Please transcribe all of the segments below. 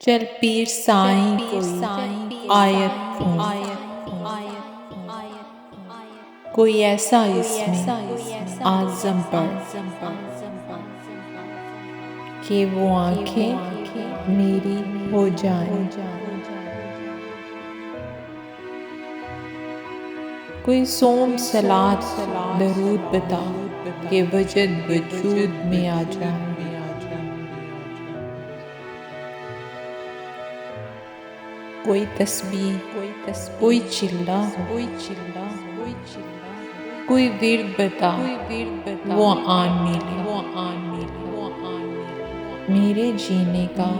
چل پیر سائیں کوئی آیت پھونک، کوئی ایسا اس میں اعظم پڑھ کہ وہ آنکھیں میری ہو جائیں۔ کوئی سوم صلات درود بتا کہ وجد وجود میں آ جائے۔ کوئی تسبیح کوئی چلا ہو، کوئی ورد بتا وہ آن ملے، میرے جینے کا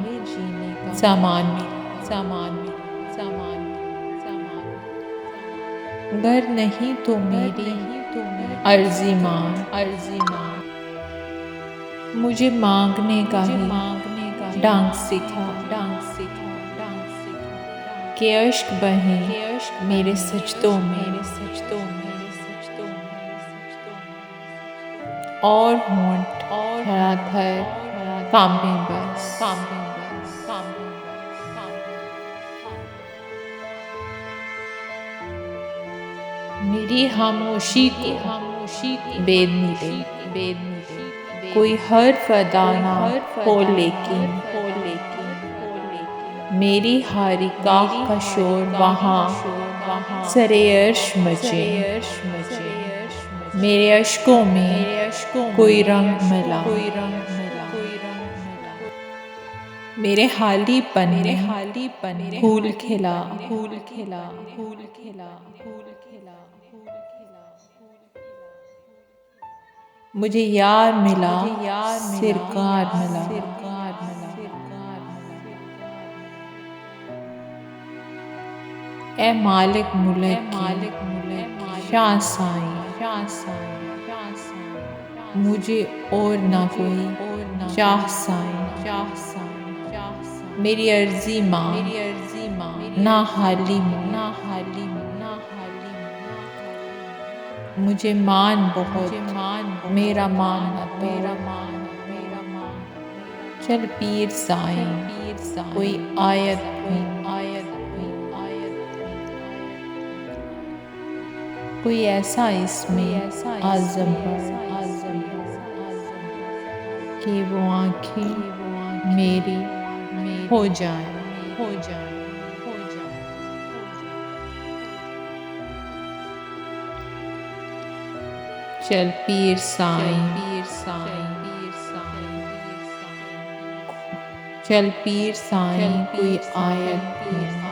سامان ملے۔ گر نہیں تو میری عرضی مان، مجھے مانگنے کا ہی ڈھنگ سکھا کہ اشک بہیں میرے سجدوں میں اور ہونٹ تھر تھر کانپیں بس۔ میری خاموشی کو بید ملے، کوئی حرف ادا نہ ہو لیکن میری ہارکاہ کا شور وہاں سرے عرش مچے۔ میرے اشکوں میں کوئی رنگ ملا، میرے حالی پن میں پھول کھلا۔ مجھے یار ملا سرکار ملا، اے مالک ملک کی شاہ سائیں، مجھے اور نہ کوئی چاہ سائیں۔ میری عرضی مان نہ حالی مان، مجھے مان بہت میرا مان نہ توڑ۔ چل پیر سائیں کوئی آیت پھونک، کوئی ایسا اس میں اعظم پڑھ کہ وہ آنکھیں میری ہو جائیں۔ چل پیر سائیں، چل پیر سائیں کوئی آیت پھونک۔